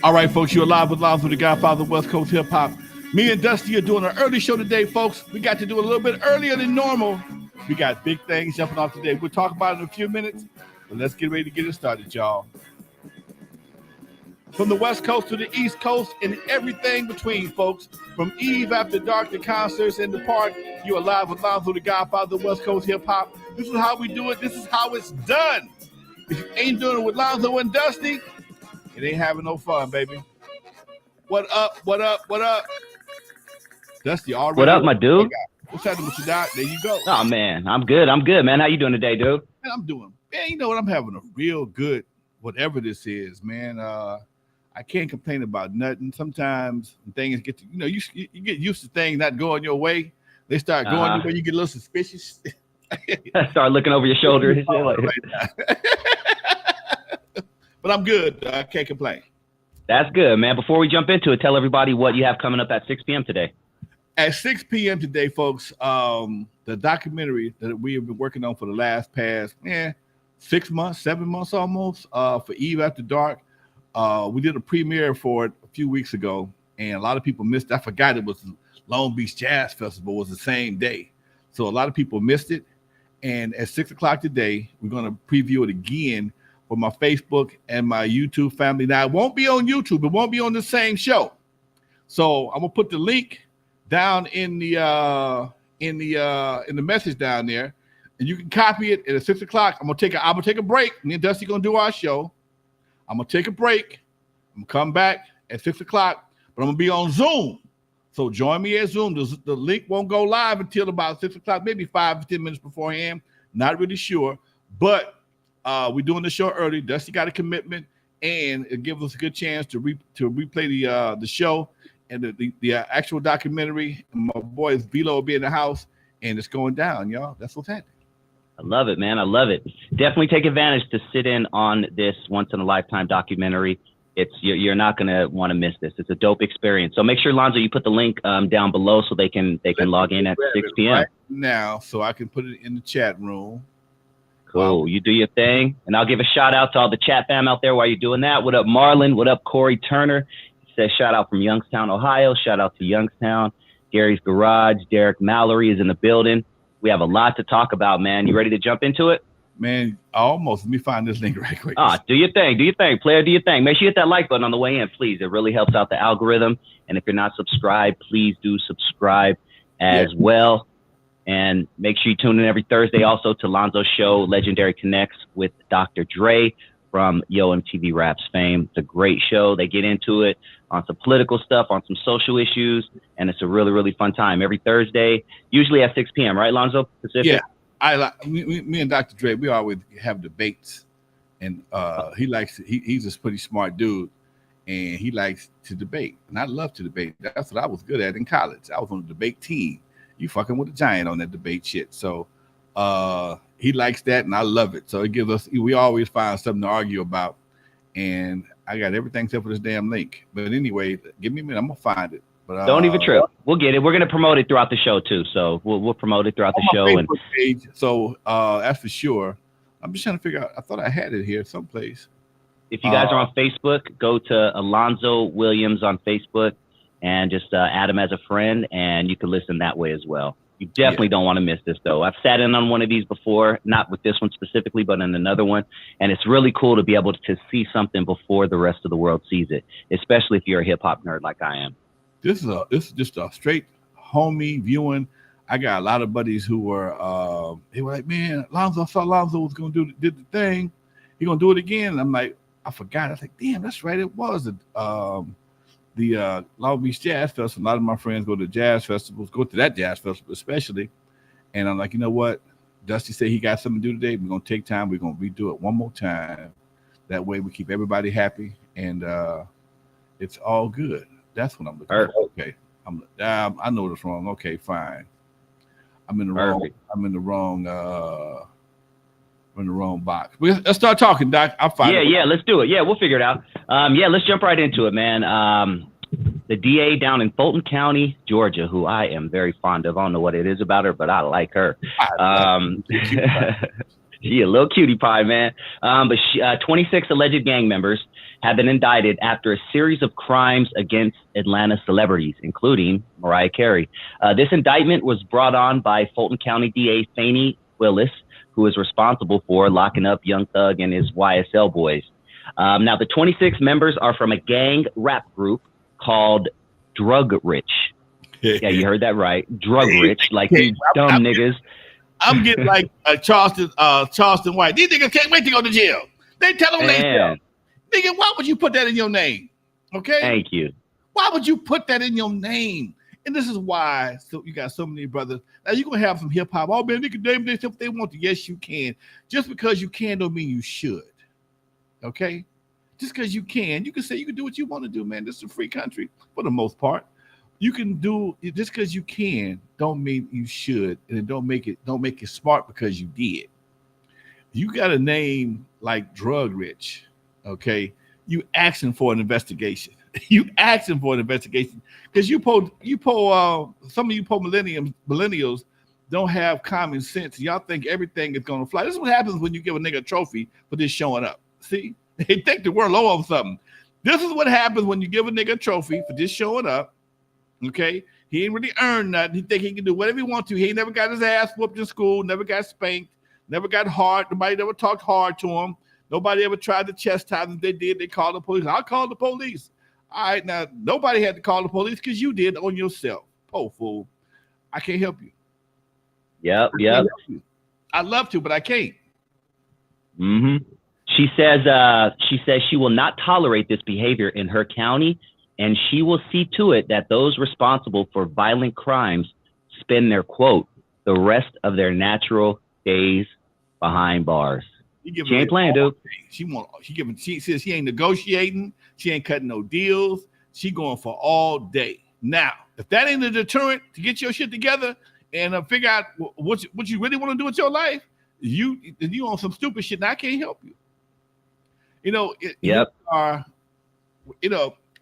All right, folks, you're live with Lonzo, the Godfather of West Coast Hip Hop. Me and Dusty are doing an early show today, folks. We got to do a little bit earlier than normal. We got big things jumping off today. We'll talk about it in a few minutes, but let's get ready to get it started, y'all. From the West Coast to the East Coast and everything between, folks. From Eve After Dark to concerts in the park, you are live with Lonzo, the Godfather of West Coast Hip Hop. This is how we do it. This is how it's done. If you ain't doing it with Lonzo and Dusty, it ain't having no fun, baby. What up? What up? What up? Dusty already. What up, my dude? What's happening with you, Doc? There you go. Oh, man. I'm good, man. How you doing today, dude? Man, I'm doing. Man, you know what? I'm having a real good, whatever this is, man. I can't complain about nothing. Sometimes things get to, you get used to things not going your way. They start going your way. You get a little suspicious. Start looking over your shoulder. But I'm good. I can't complain. That's good, man. Before we jump into it, tell everybody what you have coming up at 6 p.m. today. At 6 p.m. today, folks, the documentary that we have been working on for the last 6 months, 7 months almost, for Eve After Dark. We did a premiere for it a few weeks ago, and a lot of people missed it. I forgot it was Long Beach Jazz Festival was the same day. So a lot of people missed it. And at 6 o'clock today, we're going to preview it again for my Facebook and my YouTube family. Now, it won't be on YouTube. It won't be on the same show. So I'm gonna put the link down in the message down there, and you can copy it. And at 6 o'clock, I'm gonna take a break. Me and Dusty gonna do our show. I'm gonna take a break. I'm gonna come back at 6 o'clock, but I'm gonna be on Zoom. So join me at Zoom. The link won't go live until about 6 o'clock, maybe 5 to 10 minutes beforehand. Not really sure, but we're doing the show early. Dusty got a commitment, and it gives us a good chance to replay the show and the actual documentary. And my boy Velo will be in the house, and it's going down, y'all. That's what's happening. I love it, man. I love it. Definitely take advantage to sit in on this once-in-a-lifetime documentary. You're not gonna want to miss this. It's a dope experience. So make sure, Lonzo, you put the link down below so they can log in at 6 p.m. right now, so I can put it in the chat room. Cool. Wow. You do your thing. And I'll give a shout out to all the chat fam out there while you're doing that. What up, Marlon? What up, Corey Turner? He says shout out from Youngstown, Ohio. Shout out to Youngstown. Gary's Garage. Derek Mallory is in the building. We have a lot to talk about, man. You ready to jump into it? Man, almost. Let me find this link right quick. Do your thing. Do your thing. Player, do your thing. Make sure you hit that like button on the way in, please. It really helps out the algorithm. And if you're not subscribed, please do subscribe as well. And make sure you tune in every Thursday also to Lonzo's show, Legendary Connects with Dr. Dre from Yo MTV Raps fame. It's a great show. They get into it on some political stuff, on some social issues, and it's a really, really fun time. Every Thursday, usually at 6 p.m., right, Lonzo? Pacific? Yeah, me and Dr. Dre, we always have debates, and he's a pretty smart dude, and he likes to debate, and I love to debate. That's what I was good at in college. I was on the debate team. You fucking with a giant on that debate shit. So he likes that, and I love it. So it gives us, we always find something to argue about. And I got everything except for this damn link. But anyway, give me a minute. I'm going to find it. But don't even trip. We'll get it. We're going to promote it throughout the show, too. So we'll promote it throughout the show. And page, so that's for sure. I'm just trying to figure out. I thought I had it here someplace. If you guys are on Facebook, go to Alonzo Williams on Facebook. And just add him as a friend, and you can listen that way as well. You definitely don't want to miss this, though. I've sat in on one of these before, not with this one specifically, but in another one. And it's really cool to be able to see something before the rest of the world sees it, especially if you're a hip-hop nerd like I am. This is just a straight homie viewing. I got a lot of buddies who were, they were like, man, Lonzo, I thought Lonzo was going to did the thing. He going to do it again. And I'm like, I forgot. I was like, damn, that's right. It was the Long Beach Jazz Festival. A lot of my friends go to jazz festivals, go to that jazz festival especially. And I'm like, you know what? Dusty said he got something to do today. We're going to take time. We're going to redo it one more time. That way we keep everybody happy, and it's all good. That's what I'm looking at. Okay. I know what's wrong. Okay, fine. I'm in the wrong box. Let's start talking, Doc. I'm fine. Yeah, let's do it. Yeah, we'll figure it out. Let's jump right into it, man. The DA down in Fulton County, Georgia, who I am very fond of. I don't know what it is about her, but I like her. She a little cutie pie, man. But 26 alleged gang members have been indicted after a series of crimes against Atlanta celebrities, including Mariah Carey. This indictment was brought on by Fulton County DA FANI Willis, who is responsible for locking up Young Thug and his YSL boys. Now, the 26 members are from a gang rap group called Drug Rich. Yeah, you heard that right. Drug Rich, like these dumb niggas. I'm getting like Charleston White. These niggas can't wait to go to jail. They tell them themselves. Nigga, why would you put that in your name? Okay? Thank you. Why would you put that in your name? And this is why you got so many brothers. Now you're gonna have some hip hop. Oh man, they can name this if they want to. Yes, you can. Just because you can don't mean you should. Okay? Just because you can say you can do what you want to do, man. This is a free country for the most part. You can do just because you can don't mean you should, and it don't make it smart because you did. You got a name like Drug Rich, okay? You asking for an investigation. You asking for an investigation because some of you millennials don't have common sense. Y'all think everything is gonna fly. This is what happens when you give a nigga a trophy for just showing up. See, they think that we're low on something. This is what happens when you give a nigga a trophy for just showing up. Okay, he ain't really earned nothing. He think he can do whatever he wants to. He ain't never got his ass whooped in school, never got spanked, never got hard. Nobody ever talked hard to him. Nobody ever tried to chastise him. They did. They called the police. I called the police. All right, now nobody had to call the police because you did on yourself. Oh, fool. I can't help you. Yep. I'd love to, but I can't. Mm-hmm. She says she will not tolerate this behavior in her county, and she will see to it that those responsible for violent crimes spend their, quote, the rest of their natural days behind bars. She ain't playing, dude. She says she ain't negotiating. She ain't cutting no deals. She going for all day. Now, if that ain't a deterrent to get your shit together and figure out what you really want to do with your life, you on some stupid shit, and I can't help you.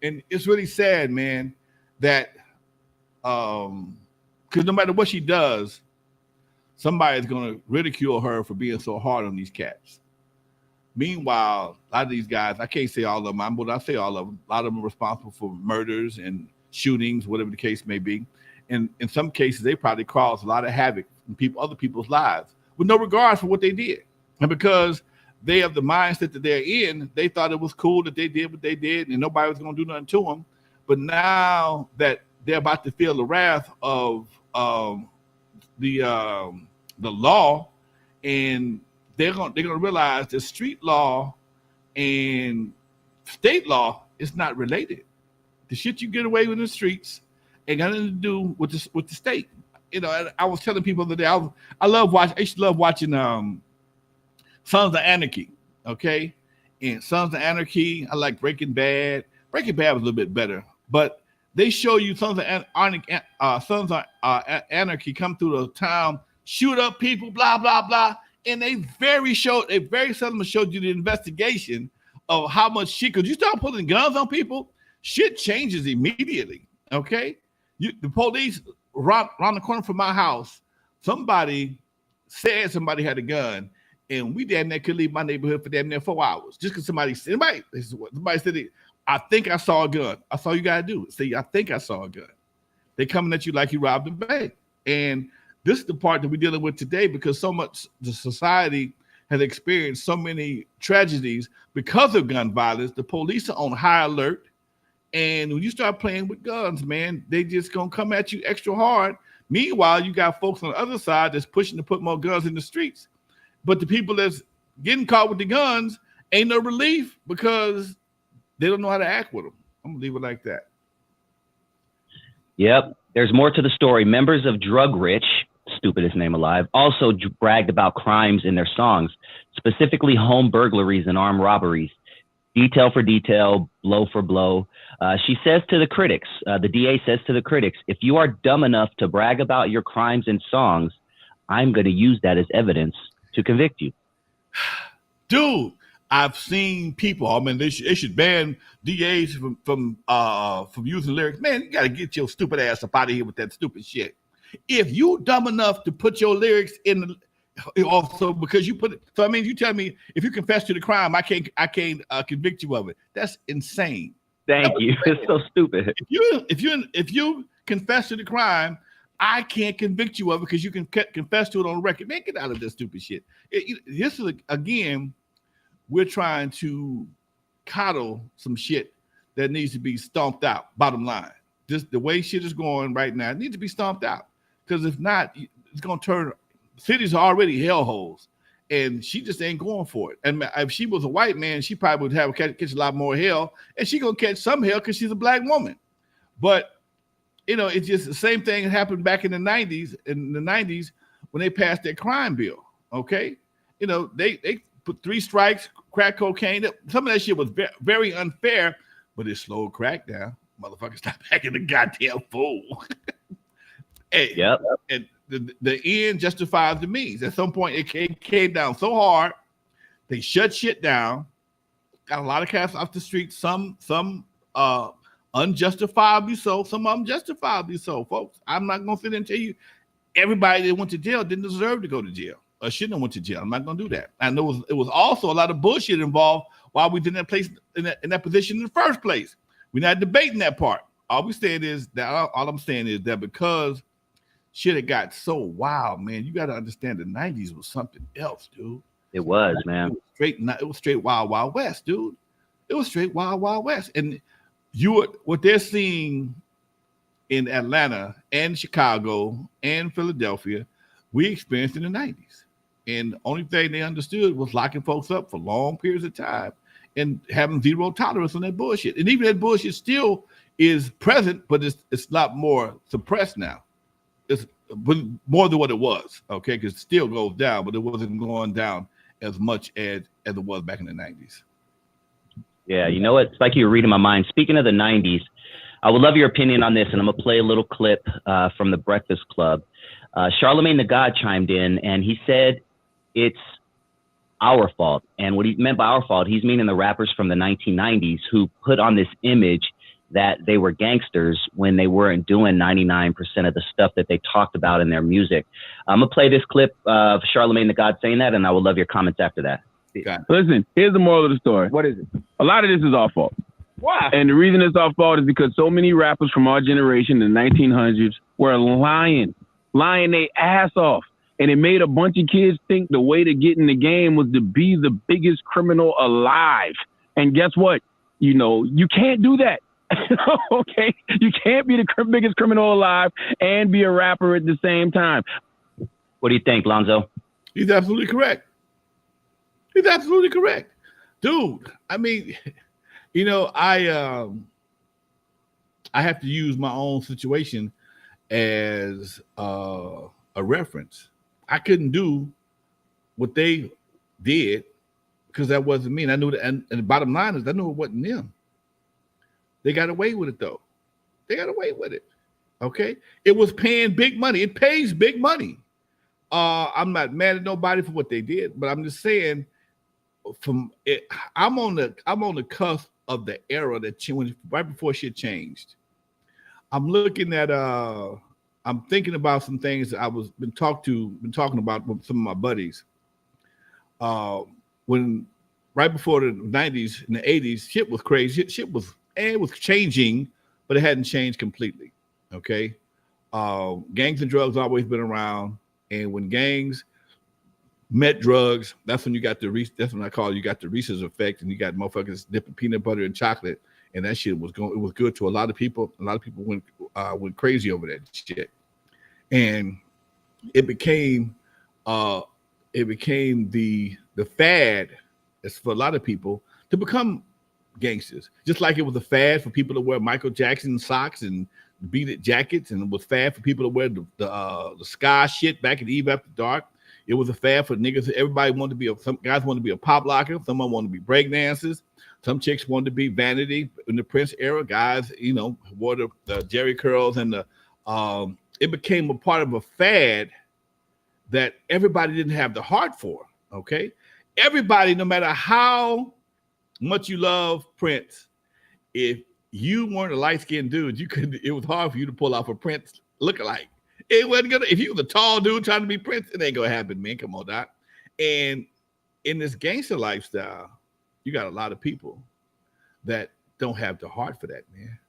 And it's really sad, man, that because no matter what she does, somebody's going to ridicule her for being so hard on these cats. Meanwhile, a lot of these guys, I can't say all of them, but I say all of them. A lot of them are responsible for murders and shootings, whatever the case may be. And in some cases, they probably caused a lot of havoc in other people's lives with no regard for what they did. And because they have the mindset that they're in, they thought it was cool that they did what they did and nobody was going to do nothing to them. But now that they're about to feel the wrath of the law, and they're gonna realize that street law and state law is not related. The shit you get away with in the streets ain't got nothing to do with the state. I was telling people the other day, I used to love watching Sons of Anarchy, okay? And Sons of Anarchy, I like Breaking Bad. Breaking Bad was a little bit better, but they show you Sons of Anarchy come through the town, shoot up people, blah, blah, blah. And they very seldom showed you the investigation of how much shit, because you start pulling guns on people, shit changes immediately, okay? The police around the corner from my house, somebody said somebody had a gun, and we damn near could leave my neighborhood for damn near 4 hours just because somebody said, I think I saw a gun. That's all you got to do. Say, I think I saw a gun. They coming at you like you robbed a bank. And this is the part that we're dealing with today because so much the society has experienced so many tragedies because of gun violence. The police are on high alert. And when you start playing with guns, man, they just going to come at you extra hard. Meanwhile, you got folks on the other side that's pushing to put more guns in the streets. But the people that's getting caught with the guns ain't no relief because they don't know how to act with them. I'm going to leave it like that. Yep. There's more to the story. Members of Drug Rich, stupidest name alive, also bragged about crimes in their songs, specifically home burglaries and armed robberies. Detail for detail, blow for blow. She says to the critics, the DA says to the critics, if you are dumb enough to brag about your crimes in songs, I'm going to use that as evidence to convict you. Dude, I've seen people, I mean, they should ban DAs from using lyrics. Man, you got to get your stupid ass up out of here with that stupid shit. If you dumb enough to put your lyrics in, Also, because you put it, so I mean, you tell me if you confess to the crime, I can't convict you of it. That's insane. Thank you. It's so stupid. If you confess to the crime, I can't convict you of it because you can confess to it on record. Man, get out of this stupid shit. This is again, we're trying to coddle some shit that needs to be stomped out. Bottom line, just the way shit is going right now, it needs to be stomped out. Because if not, it's gonna turn. Cities are already hellholes, and she just ain't going for it. And if she was a white man, she probably would have catch a lot more hell, and she gonna catch some hell because she's a black woman. But it's just the same thing that happened back in the 90s. In the 90s, when they passed their crime bill, okay, they put 3 strikes, crack cocaine. Some of that shit was very unfair, but it slowed crack down. Motherfuckers, stop acting the goddamn fool. Hey, yep. And the end justifies the means. At some point, it came down so hard, they shut shit down, got a lot of cats off the street, some unjustifiably so, some unjustifiably so, folks. I'm not going to sit and tell you everybody that went to jail didn't deserve to go to jail or shouldn't have went to jail. I'm not going to do that. I know it was also a lot of bullshit involved while we was in that place, in that position in the first place. We're not debating that part. All I'm saying is that because shit had got so wild, man. You got to understand the 90s was something else, dude. It was, man. It was straight wild, wild west, dude. It was straight wild, wild west. And what they're seeing in Atlanta and Chicago and Philadelphia, we experienced in the 90s. And the only thing they understood was locking folks up for long periods of time and having zero tolerance on that bullshit. And even that bullshit still is present, but it's a lot more suppressed now. It's more than what it was, okay? Because it still goes down, but it wasn't going down as much as it was back in the 90s. Yeah, you know what? It's like you're reading my mind. Speaking of the 90s, I would love your opinion on this, and I'm going to play a little clip from the Breakfast Club. Charlamagne the God chimed in, and he said it's our fault. And what he meant by our fault, he's meaning the rappers from the 1990s who put on this image that they were gangsters when they weren't doing 99% of the stuff that they talked about in their music. I'm going to play this clip of Charlamagne the God saying that, and I would love your comments after that. Listen, here's the moral of the story. What is it? A lot of this is our fault. Why? And the reason it's our fault is because so many rappers from our generation in the 1900s were lying their ass off. And it made a bunch of kids think the way to get in the game was to be the biggest criminal alive. And guess what? You can't do that. Okay, you can't be the biggest criminal alive and be a rapper at the same time. What do you think, Lonzo? He's absolutely correct. He's absolutely correct, dude. I mean, I have to use my own situation as a reference. I couldn't do what they did because that wasn't me. And I knew that, and the bottom line is I knew it wasn't them. They got away with it, though. They got away with it. Okay? It was paying big money. It pays big money. I'm not mad at nobody for what they did, but I'm just saying I'm on the cusp of the era that changed right before shit changed. I'm looking at I'm thinking about some things that I been talking about with some of my buddies. When right before the 90s and the 80s, shit was crazy. Shit was changing, but it hadn't changed completely. Okay. Gangs and drugs always been around. And when gangs met drugs, that's when you got that's when I call it, you got the Reese's effect, and you got motherfuckers dipping peanut butter and chocolate. And that shit it was good to a lot of people. A lot of people went crazy over that shit. And it became the fad as for a lot of people to become gangsters, just like it was a fad for people to wear Michael Jackson socks and beaded jackets, and it was fad for people to wear the sky shit back in Eve After Dark. It was a fad for niggas. Everybody wanted to be some guys wanted to be a pop locker, someone wanted to be break dancers, some chicks wanted to be vanity in the Prince era. Guys, wore the Jerry curls and the it became a part of a fad that everybody didn't have the heart for. Okay, everybody, no matter how much you love Prince, if you weren't a light-skinned dude, it was hard for you to pull off a Prince lookalike. It wasn't gonna. If you was a tall dude trying to be Prince, it ain't gonna happen, man. Come on, Doc. And in this gangster lifestyle, you got a lot of people that don't have the heart for that, man.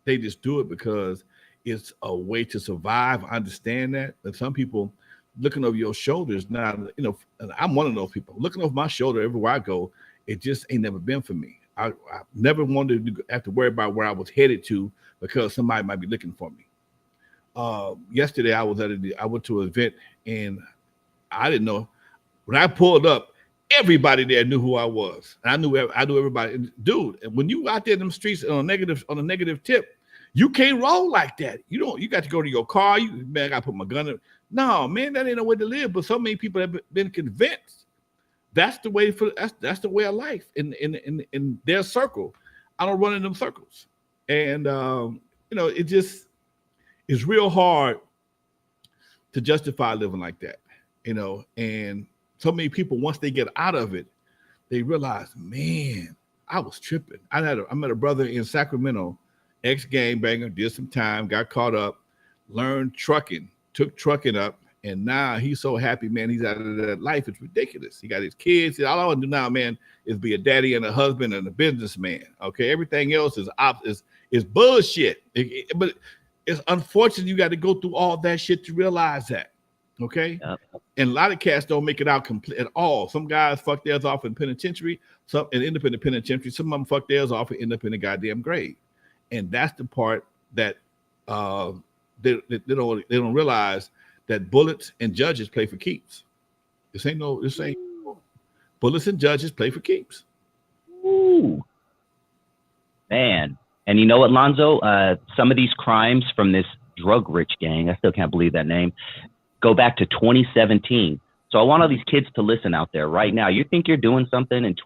They just do it because it's a way to survive. I understand that. But some people looking over your shoulders now, and I'm one of those people looking over my shoulder everywhere I go. It just ain't never been for me. I never wanted to have to worry about where I was headed to because somebody might be looking for me. Yesterday I went to an event and I didn't know when I pulled up, everybody there knew who I was. And I knew everybody. And dude, when you out there in them streets on a negative tip, you can't roll like that. You got to go to your car. Man, I got to put my gun in. No, man, that ain't no way to live. But so many people have been convinced that's the way that's the way of life in their circle. I don't run in them circles. And it just it's real hard to justify living like that, and so many people, once they get out of it, they realize, man, I was tripping. I met a brother in Sacramento, ex-gangbanger, did some time, got caught up, learned trucking, took trucking up, and now he's so happy, man, he's out of that life. It's ridiculous. He got his kids. All I want to do now, man, is be a daddy and a husband and a businessman, okay? Everything else is bullshit. But it's unfortunate you got to go through all that shit to realize that, okay? Yep. And a lot of cats don't make it out complete at all. Some guys fuck theirs off in penitentiary, some in independent penitentiary. Some of them fuck theirs off and end up in a goddamn grave. And that's the part that they don't realize, that bullets and judges play for keeps. This ain't bullets and judges play for keeps. Ooh, man. And you know what, Lonzo? Some of these crimes from this drug-rich gang, I still can't believe that name, go back to 2017. So I want all these kids to listen out there right now. You think you're doing something in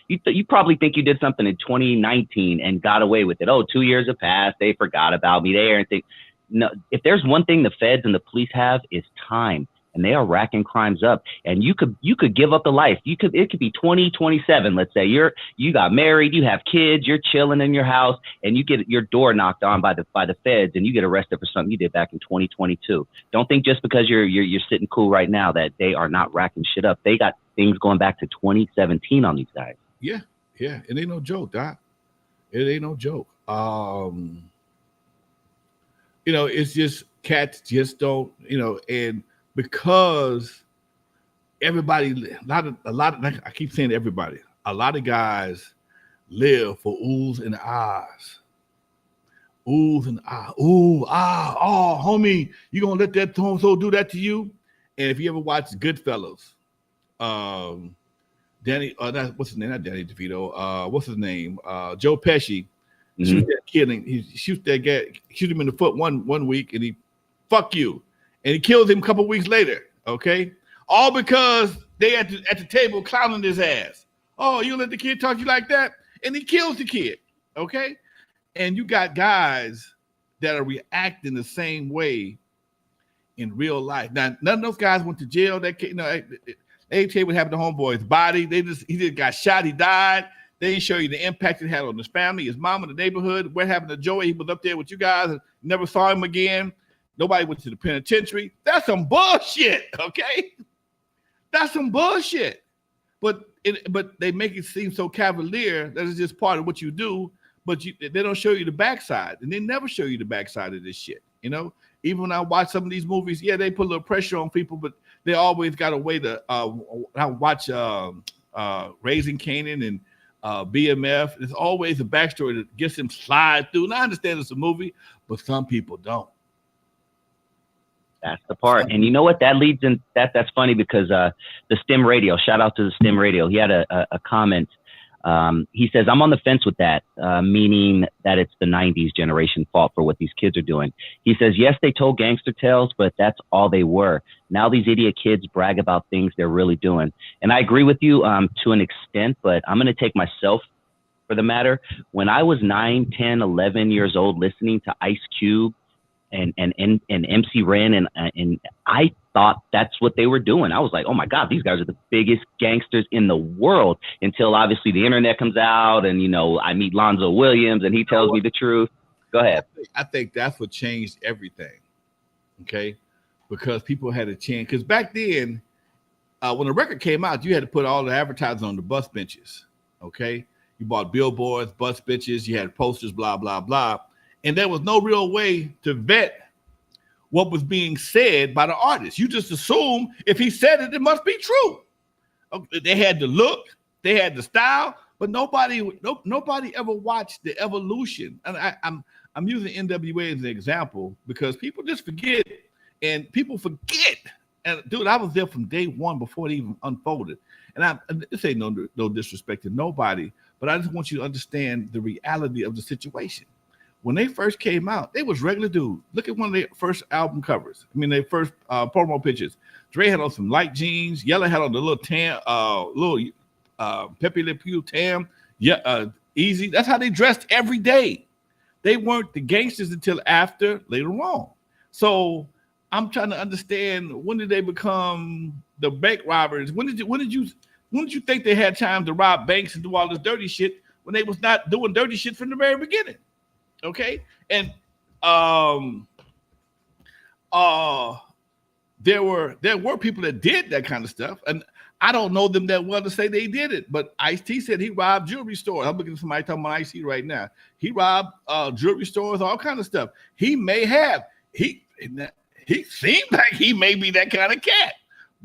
you probably think you did something in 2019 and got away with it. Oh, 2 years have passed. They forgot about me there and think. No, if there's one thing the feds and the police have, is time, and they are racking crimes up. And you could give up the life. It could be 2027. Let's say you got married, you have kids, you're chilling in your house, and you get your door knocked on by the feds, and you get arrested for something you did back in 2022. Don't think just because you're sitting cool right now that they are not racking shit up. They got things going back to 2017 on these guys. Yeah. It ain't no joke, Doc. It ain't no joke. It's just cats just don't, and because everybody, a lot of, I keep saying everybody, a lot of guys live for oohs and ahs. Oohs and ah, ooh, ah, oh, homie, you gonna let that so do that to you? And if you ever watch Goodfellas, what's his name? Not Danny DeVito. What's his name? Joe Pesci. Mm-hmm. Shoot that kid, and he shoots that guy, shoot him in the foot one week, and he fuck you, and he kills him a couple weeks later. Okay, all because they at the table clowning his ass. Oh, you let the kid talk to you like that, and he kills the kid. Okay, and you got guys that are reacting the same way in real life. Now, none of those guys went to jail. That kid, they ain't tell you what happened to homeboy's body. He just got shot. He died. They didn't show you the impact it had on his family, his mom, in the neighborhood. What happened to Joey? He was up there with you guys and never saw him again. Nobody went to the penitentiary. That's some bullshit, okay? That's some bullshit. But they make it seem so cavalier that it's just part of what you do, but they don't show you the backside. And they never show you the backside of this shit, Even when I watch some of these movies, yeah, they put a little pressure on people, but they always got a way to I watch Raising Kanan and BMF. There's always a backstory that gets them slide through. And I understand it's a movie, but some people don't. That's the part. And you know what? That leads in that's funny because the STEM radio, shout out to the STEM radio. He had a comment. He says, I'm on the fence with that, meaning that it's the 90s generation fault for what these kids are doing. He says, yes, they told gangster tales, but that's all they were. Now these idiot kids brag about things they're really doing. And I agree with you to an extent, but I'm going to take myself for the matter. When I was 9, 10, 11 years old, listening to Ice Cube and MC Ren, and I thought that's what they were doing. I was like, oh my God, these guys are the biggest gangsters in the world, until obviously the internet comes out and, I meet Lonzo Williams and he tells me the truth. Go ahead. I think that's what changed everything. Okay. because people had a chance. Because back then, when the record came out, you had to put all the advertising on the bus benches. Okay, you bought billboards, bus benches, you had posters, blah blah blah, and there was no real way to vet what was being said by the artist. You just assume if he said it, it must be true. They had the look, they had the style, but nobody ever watched the evolution. And I'm using N.W.A as an example because people just forget, and people forget. And dude, I was there from day one before it even unfolded. And this ain't no disrespect to nobody, but I just want you to understand the reality of the situation. When they first came out, they was regular dudes. Look at one of their first album covers. I mean, their first promo pictures. Dre had on some light jeans. Yella had on the little tan, Pepe Le Pew tam. Yeah, Easy. That's how they dressed every day. They weren't the gangsters until later on. So I'm trying to understand, when did they become the bank robbers? When did you think they had time to rob banks and do all this dirty shit when they was not doing dirty shit from the very beginning? Okay, and there were people that did that kind of stuff, and I don't know them that well to say they did it. But Ice-T said he robbed jewelry stores. I'm looking at somebody talking about Ice-T right now. He robbed jewelry stores, all kind of stuff. He may have. He seemed like he may be that kind of cat.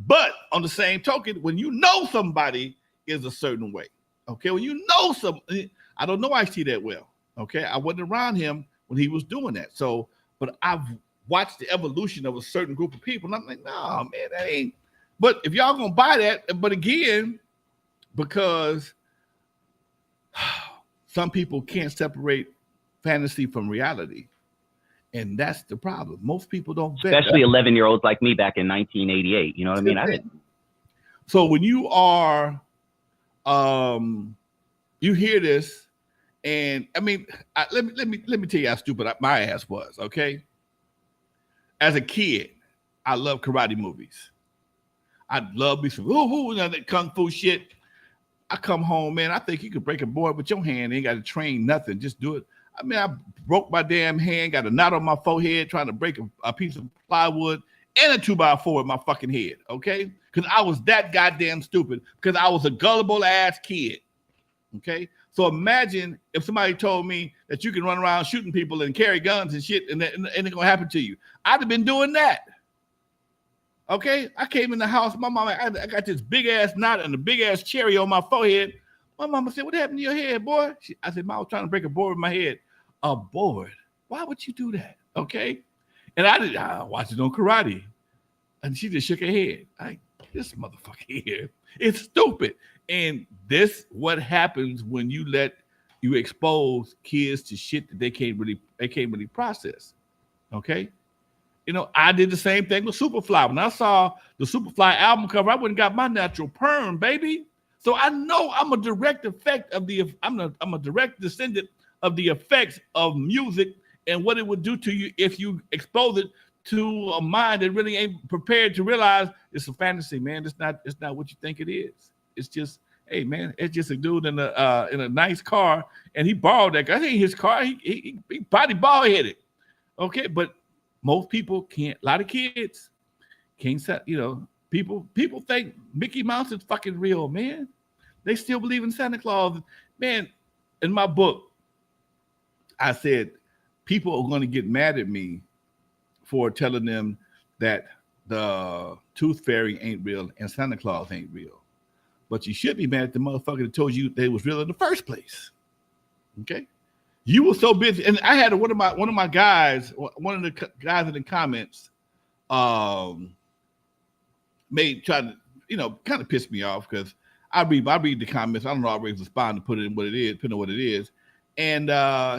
But on the same token, when you know somebody is a certain way, okay, when you know somebody, I don't know Ice-T that well. Okay, I wasn't around him when he was doing that. So, but I've watched the evolution of a certain group of people, and I'm like, no, man, that ain't. But if y'all gonna buy that, but again, because some people can't separate fantasy from reality, and that's the problem. Most people don't, especially 11-year-olds like me back in 1988. You know what I mean? I didn't. So when you are, you hear this. And I mean, let me tell you how stupid my ass was. Okay, as a kid, I love karate movies. I love me some that kung fu shit. I come home, man. I think you could break a board with your hand. Ain't got to train nothing. Just do it. I mean, I broke my damn hand. Got a knot on my forehead trying to break a piece of plywood and a 2x4 in my fucking head. Okay, because I was that goddamn stupid. Because I was a gullible ass kid. Okay. So imagine if somebody told me that you can run around shooting people and carry guns and shit, and it's gonna happen to you. I'd have been doing that. Okay, I came in the house. My mama, I got this big ass knot and a big ass cherry on my forehead. My mama said, "What happened to your head, boy?" I said, "Mom, I was trying to break a board with my head." A board? Why would you do that? Okay, and I watched it on karate, and she just shook her head. This motherfucker here, it's stupid. And this what happens when you expose kids to shit that they can't really process. Okay. You know, I did the same thing with Superfly. When I saw the Superfly album cover, I went and got my natural perm, baby. So I know I'm a direct effect of I'm a direct descendant of the effects of music and what it would do to you if you expose it to a mind that really ain't prepared to realize it's a fantasy, man. It's not what you think it is. It's just, hey man, it's just a dude in a nice car, and he borrowed that. That ain't his car. He body ball headed. Okay, but most people can't. A lot of kids can't. People think Mickey Mouse is fucking real, man. They still believe in Santa Claus, man. In my book, I said people are going to get mad at me for telling them that the Tooth Fairy ain't real and Santa Claus ain't real. But you should be mad at the motherfucker that told you they was real in the first place. Okay, you were so busy, and I had one of my guys, one of the guys in the comments, tried to kind of piss me off because I read the comments. I don't always respond to put it in what it is, depending on what it is, and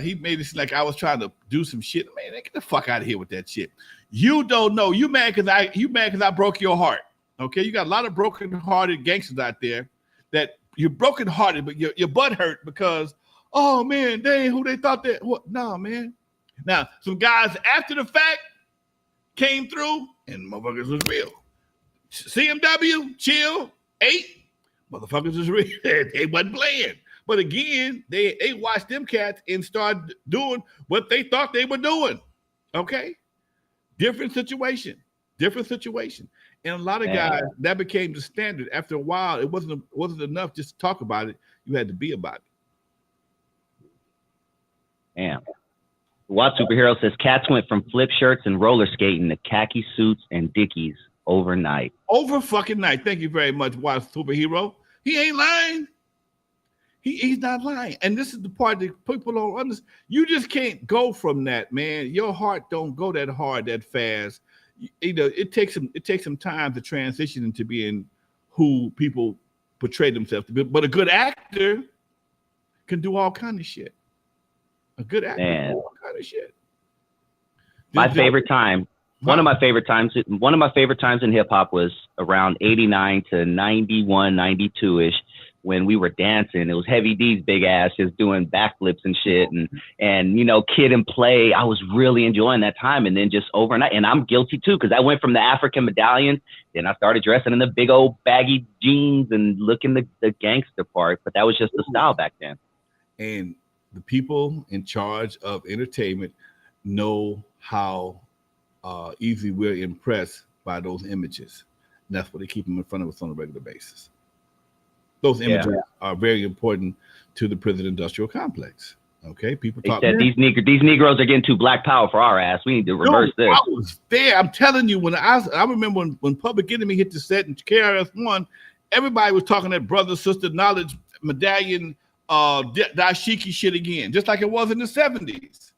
he made it seem like I was trying to do some shit. Man, get the fuck out of here with that shit. You don't know. You mad because I broke your heart. Okay, you got a lot of broken-hearted gangsters out there that you're broken-hearted, but your butt hurt because, oh man, they ain't who they thought that. What? No, man. Now, some guys after the fact came through and motherfuckers was real. CMW, Chill, 8, motherfuckers was real. They wasn't playing. But again, they watched them cats and started doing what they thought they were doing. Okay? Different situation. different situation. And a lot of guys, that became the standard. After a while, it wasn't enough just to talk about it. You had to be about it. Damn. Watt Superhero says cats went from flip shirts and roller skating to khaki suits and Dickies overnight. Over fucking night. Thank you very much, Watt Superhero. He ain't lying. He's not lying. And this is the part that people don't understand. You just can't go from that, man. Your heart don't go that hard, that fast. You know, it takes some time to transition into being who people portray themselves to be. But a good actor can do all kind of shit. A good actor can do all kind of shit. My favorite time. One of my favorite times in hip hop was around 89 to 91, 92-ish. When we were dancing, it was Heavy D's big ass just doing backflips and shit, and you know, Kid and Play. I was really enjoying that time, and then just overnight, and I'm guilty too, because I went from the African medallion, then I started dressing in the big old baggy jeans and looking the gangster part, but that was just the style back then. And the people in charge of entertainment know how easily we're impressed by those images, and that's what they keep them in front of us on a regular basis. Those images are very important to the prison industrial complex. Okay, people talk. They said these Negroes are getting too black power for our ass. We need to reverse this. I was there. I'm telling you, I remember when Public Enemy hit the set in KRS-One, everybody was talking that brother sister knowledge medallion dashiki shit again, just like it was in the 70s.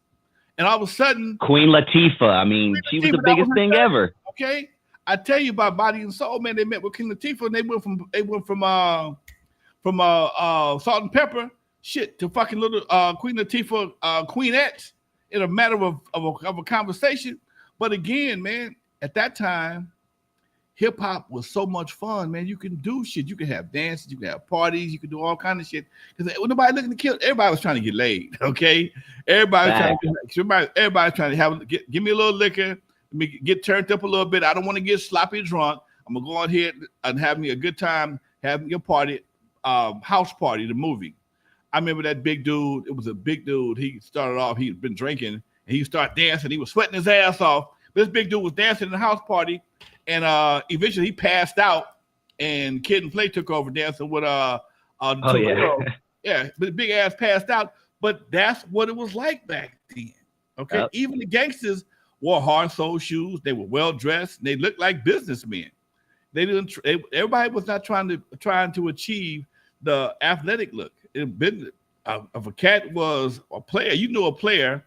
And all of a sudden, Queen Latifah. I mean, she was the biggest thing ever. Okay, I tell you about Body and Soul, man. They met with Queen Latifah, and they went from Salt and Pepper shit to fucking little Queen Latifah Queenettes in a matter of a conversation. But again, man, at that time, hip hop was so much fun, man. You can do shit. You can have dances, you can have parties, you can do all kind of shit. Because nobody looking to kill. Everybody was trying to get laid. Okay, everybody's trying to give me a little liquor. Let me get turned up a little bit. I don't want to get sloppy drunk. I'm gonna go out here and have me a good time, having a party. House Party, the movie. I remember that big dude. It was a big dude. He started off, he'd been drinking, and he started dancing. He was sweating his ass off. This big dude was dancing in the house party, and eventually he passed out, and Kid and Play took over dancing with the two girls. Yeah, but the big ass passed out. But that's what it was like back then. Okay, even the gangsters wore hard sole shoes. They were well dressed. They looked like businessmen. They didn't. Everybody was not trying to achieve the athletic look. If a cat was a player, you know a player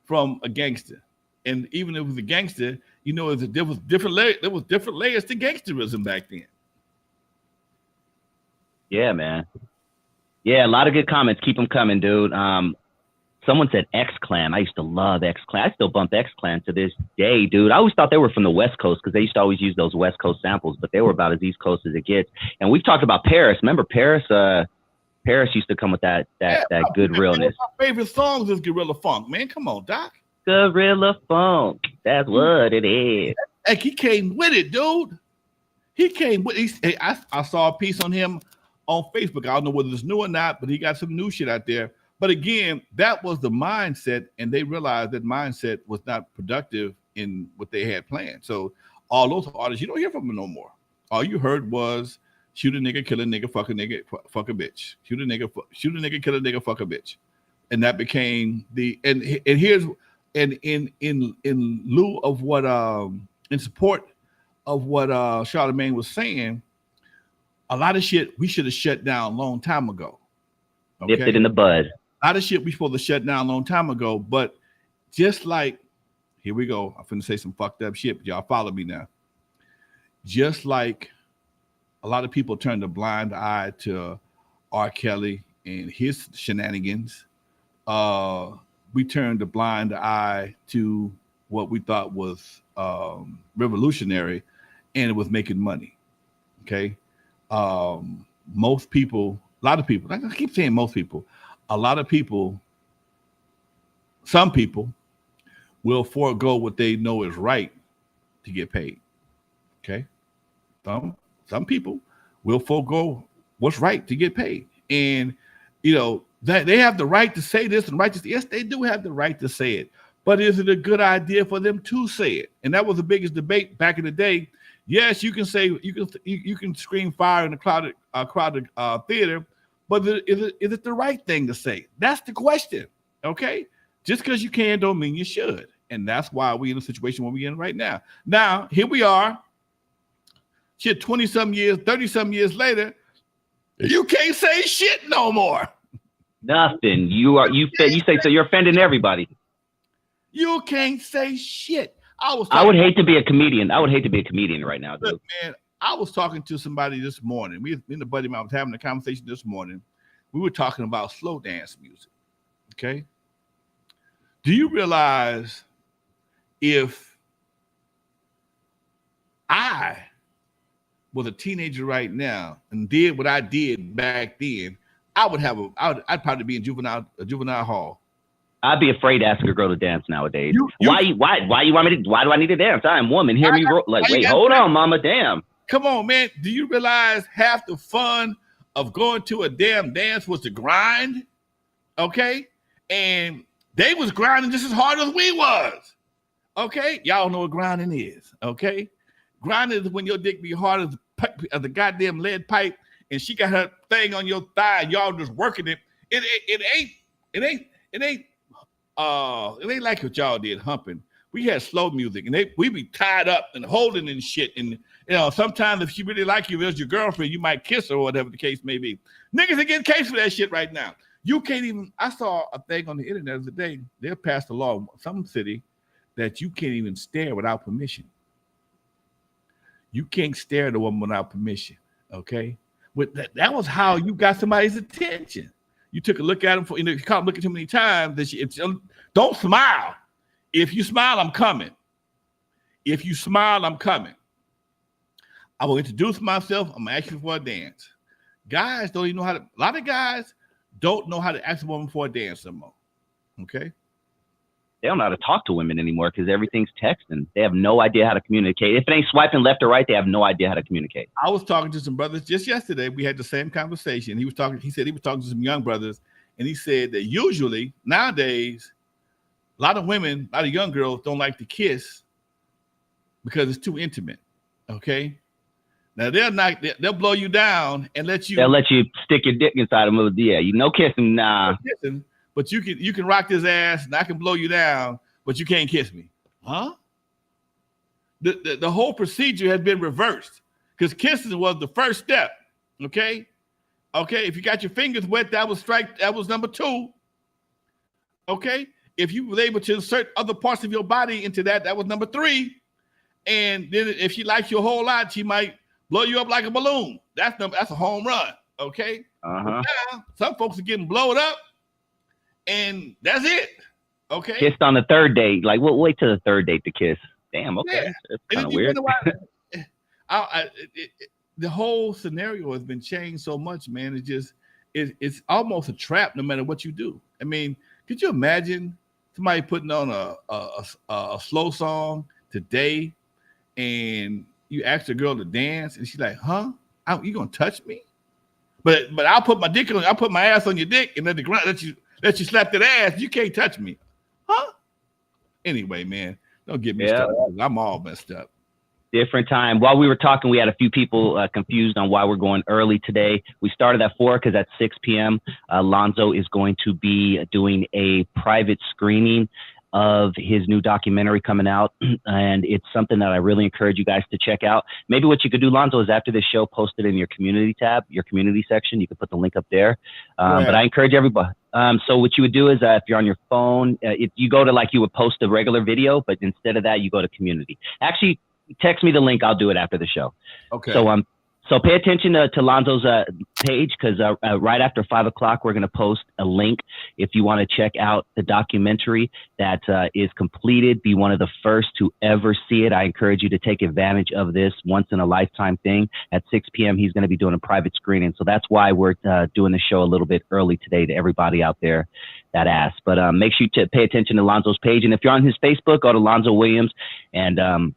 from a gangster, and even if it was a gangster, you know there was different layers to gangsterism back then. Yeah, man. Yeah, a lot of good comments. Keep them coming, dude. Someone said X-Clan. I used to love X-Clan. I still bump X-Clan to this day, dude. I always thought they were from the West Coast because they used to always use those West Coast samples, but they were about as East Coast as it gets. And we've talked about Paris. Remember Paris? Paris used to come with that good realness. One of my favorite songs is Gorilla Funk, man. Come on, Doc. Gorilla Funk. That's what it is. Like he came with it, dude. He came with it. I saw a piece on him on Facebook. I don't know whether it's new or not, but he got some new shit out there. But again, that was the mindset, and they realized that mindset was not productive in what they had planned. So all those artists, you don't hear from them no more. All you heard was shoot a nigga, kill a nigga, fuck a nigga, fuck a bitch. Shoot a nigga, kill a nigga, fuck a bitch. And that became in lieu of what in support of what Charlamagne was saying, a lot of shit we should have shut down a long time ago. Okay? Nipped it in the bud. A lot of shit we supposed to shut down a long time ago, but just like, here we go. I'm finna say some fucked up shit, but y'all follow me now. Just like a lot of people turned a blind eye to R. Kelly and his shenanigans, we turned a blind eye to what we thought was revolutionary, and it was making money. Okay, most people, a lot of people, I keep saying most people, a lot of people, some people will forego what they know is right to get paid. Okay, some people will forego what's right to get paid, and you know that they have the right to say this and right to say, yes, they do have the right to say it, but is it a good idea for them to say it? And that was the biggest debate back in the day. Yes, you can say you can scream fire in a crowded theater, but is it the right thing to say? That's the question. Okay, just because you can don't mean you should, and that's why we're in the situation where we're in right now. Now here we are. Shit, 20-some years, 30-some years later, you can't say shit no more. Nothing. You say so. You're offending everybody. You can't say shit. I would hate to be a comedian. I would hate to be a comedian right now, dude. Look, man, I was talking to somebody this morning. Me and a buddy of mine was having a conversation this morning. We were talking about slow dance music. Okay. Do you realize if I was a teenager right now and did what I did back then, I'd probably be in juvenile hall. I'd be afraid to ask a girl to dance nowadays. Why you want me to? Why do I need to dance? I am woman. Hear me wait, hold on, mama. Damn. Come on, man. Do you realize half the fun of going to a damn dance was to grind? Okay, and they was grinding just as hard as we was. Okay, y'all know what grinding is. Okay, grinding is when your dick be hard as the goddamn lead pipe, and she got her thing on your thigh, and y'all just working it. It ain't like what y'all did humping. We had slow music, and we be tied up and holding and shit. And sometimes if she really like you as your girlfriend, you might kiss her or whatever the case may be. Niggas are getting case for that shit right now. You can't even. I saw a thing on the internet the other day. They passed a law in some city that you can't even stare without permission. You can't stare at a woman without permission. Okay, that was how you got somebody's attention. You took a look at them you caught them looking too many times. Don't smile. If you smile, I'm coming. If you smile, I'm coming. I will introduce myself. I'm gonna ask you for a dance. Guys don't even know how to. A lot of guys don't know how to ask a woman for a dance anymore. Okay. They don't know how to talk to women anymore because everything's texting. They have no idea how to communicate. If it ain't swiping left or right, they have no idea how to communicate. I was talking to some brothers just yesterday. We had the same conversation. He said he was talking to some young brothers, and he said that usually nowadays, a lot of young girls don't like to kiss because it's too intimate. Okay. Now they'll blow you down and they'll let you stick your dick inside them. Yeah, no kissing, nah. Kissing, but you can rock this ass and I can blow you down, but you can't kiss me. Huh? The whole procedure has been reversed because kissing was the first step. Okay. If you got your fingers wet, that was number 2. Okay. If you were able to insert other parts of your body into that was number 3. And then if she likes you a whole lot, she might blow you up like a balloon. That's a home run. Okay. Now, some folks are getting blown up, and that's it. Okay. Kissed on the 3rd date. Like, we'll wait till the 3rd date to kiss. Damn. Okay. Yeah. That's kind of weird. The whole scenario has been changed so much, man. It's almost a trap, no matter what you do. I mean, could you imagine somebody putting on a slow song today, and you ask a girl to dance, and she's like, "Huh? You gonna touch me?" But I'll put my ass on your dick, and let the ground let you slap that ass. You can't touch me, huh? Anyway, man, don't get me started. I'm all messed up. Different time. While we were talking, we had a few people confused on why we're going early today. We started at 4 because at 6 p.m. Lonzo is going to be doing a private screening of his new documentary coming out, and it's something that I really encourage you guys to check out. Maybe what you could do, Lonzo, is after this show, post it in your community tab, your community section. You can put the link up there. But I encourage everybody. So what you would do is if you're on your phone, if you go to you would post a regular video, but instead of that, you go to community. Actually, text me the link. I'll do it after the show. Okay. So pay attention to Lonzo's page, because right after 5 o'clock, we're going to post a link if you want to check out the documentary that is completed. Be one of the first to ever see it. I encourage you to take advantage of this once-in-a-lifetime thing. At 6 p.m., he's going to be doing a private screening. So that's why we're doing the show a little bit early today to everybody out there that asked. But make sure you pay attention to Lonzo's page. And if you're on his Facebook, go to Lonzo Williams, and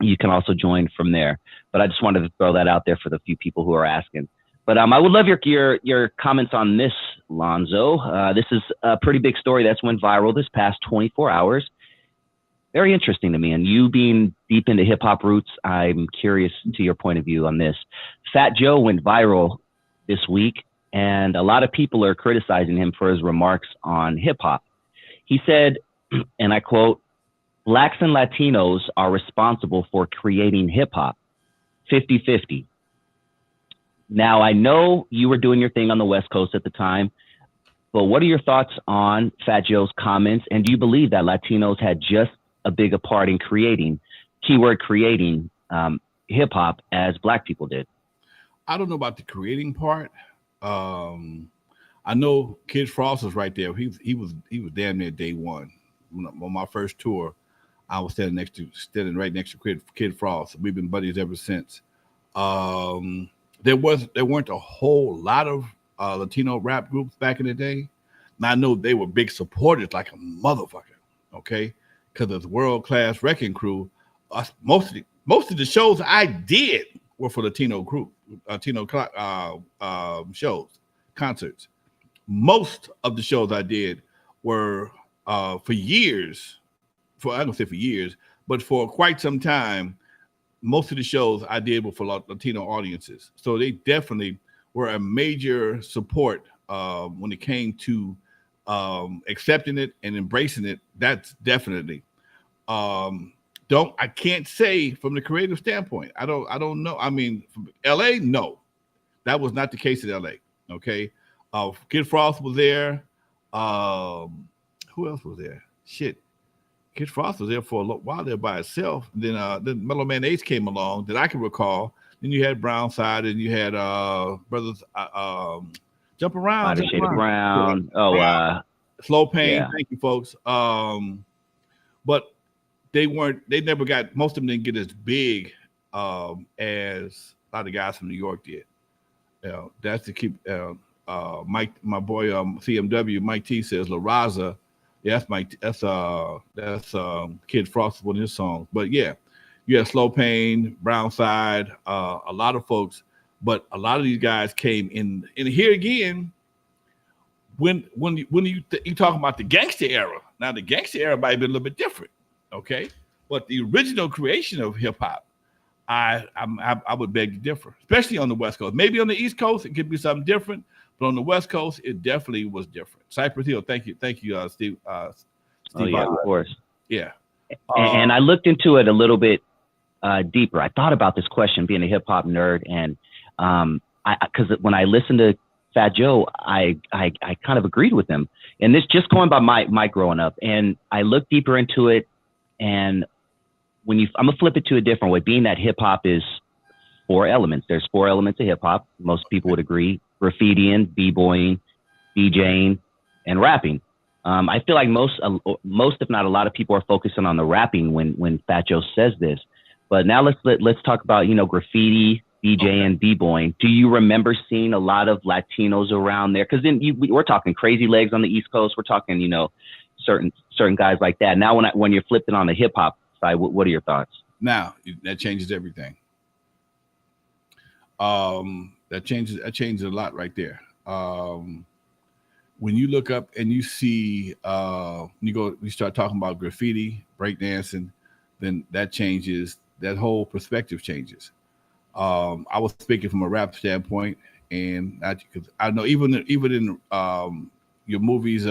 you can also join from there. But I just wanted to throw that out there for the few people who are asking. But I would love your comments on this, Lonzo. This is a pretty big story that's went viral this past 24 hours. very interesting to me. And you being deep into hip hop roots, I'm curious to your point of view on this. Fat Joe went viral this week, and a lot of people are criticizing him for his remarks on hip hop. He said, and I quote, "Blacks and Latinos are responsible for creating hip hop, 50-50. Now, I know you were doing your thing on the West Coast at the time, but what are your thoughts on Fat Joe's comments? And do you believe that Latinos had just a bigger part in creating, keyword creating, hip hop as Black people did?" I don't know about the creating part. I know Kid Frost was right there. He was damn near day one. On my first tour, I was standing right next to Kid Frost. We've been buddies ever since. There weren't a whole lot of Latino rap groups back in the day. And I know they were big supporters like a motherfucker, okay? Because as World Class Wrecking Crew, most of the shows I did were for Latino shows, concerts. Most of the shows I did were for years, I don't say for years, but for quite some time, most of the shows I did were for Latino audiences. So they definitely were a major support when it came to accepting it and embracing it. That's definitely. I can't say from the creative standpoint. I don't know. I mean, from LA, no. That was not the case in LA. Okay. Kid Frost was there. Who else was there? Shit. Kid Frost was there for a while there by itself. Then Mellow Man Ace came along that I can recall. Then you had Brownside, and you had brothers Jump Around. Shade of Brown. Slow Pain. Yeah. Thank you, folks. But they never got, most of them didn't get as big as a lot of guys from New York did. That's to keep Mike, my boy CMW, Mike T says La Raza. Yeah, that's Kid Frost, one of his songs. But yeah, you had Slow Pain, Brownside, a lot of folks, but a lot of these guys came in. And here again, when you talk about the gangster era, now the gangster era might be a little bit different, okay? But the original creation of hip hop, I would beg to differ, especially on the West Coast. Maybe on the East Coast it could be something different, but on the West Coast it definitely was different. Cypress Hill, thank you, Steve. Oh yeah, of course. Yeah. And I looked into it a little bit deeper. I thought about this question, being a hip hop nerd, and because when I listened to Fat Joe, I kind of agreed with him. And this just going by my growing up, and I looked deeper into it, and I'm gonna flip it to a different way. Being that hip hop is 4 elements. There's 4 elements of hip hop. Most people would agree: graffitiing, b-boying, DJing, and rapping. I feel like most, if not a lot of people are focusing on the rapping when Fat Joe says this. But now let's talk about, graffiti, DJing, b-boying. Do you remember seeing a lot of Latinos around there? Because then we're talking Crazy Legs on the East Coast. We're talking, certain guys like that. Now when you're flipping on the hip hop side, what are your thoughts? Now that changes everything. That changes a lot right there. When you look up and you see, you start talking about graffiti, breakdancing, then that changes. That whole perspective changes. I was speaking from a rap standpoint, and I know even in your movies,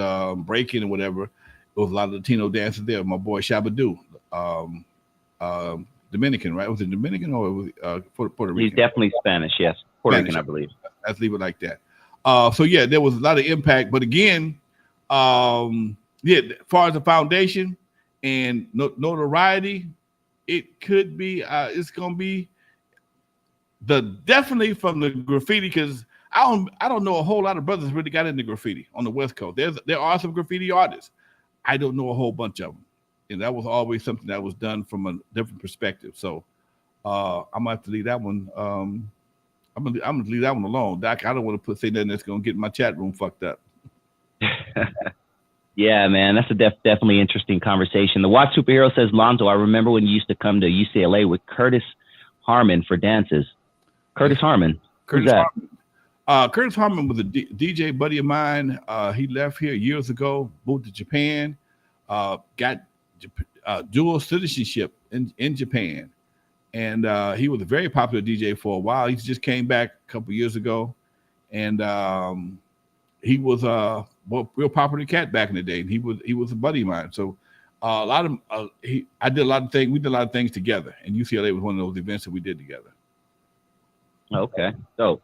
breaking and whatever, there was a lot of Latino dancers there. My boy Shabba-Doo, Dominican, right? Was it Dominican or was it, Puerto Rican? He's definitely Spanish, yes. Puerto Spanish, Rican, I believe. Let's leave it like that. So yeah, there was a lot of impact, but again, as far as the foundation and notoriety, it could be, it's gonna be definitely from the graffiti, because I don't know a whole lot of brothers really got into graffiti on the West Coast. There are some graffiti artists. I don't know a whole bunch of them, and that was always something that was done from a different perspective. So I'm gonna have to leave that one. I'm gonna leave that one alone, Doc. I don't want to say nothing that's gonna get my chat room fucked up. Yeah, man, that's a definitely interesting conversation. The Watch Superhero says, Lonzo, I remember when you used to come to UCLA with Curtis Harmon for dances. Curtis Harmon. Who's that? Curtis Harmon was a DJ buddy of mine. He left here years ago, moved to Japan, got dual citizenship in Japan. And he was a very popular DJ for a while. He just came back a couple years ago. And he was a real popular cat back in the day. And he was a buddy of mine. So a lot of I did a lot of things. We did a lot of things together. And UCLA was one of those events that we did together. Okay. So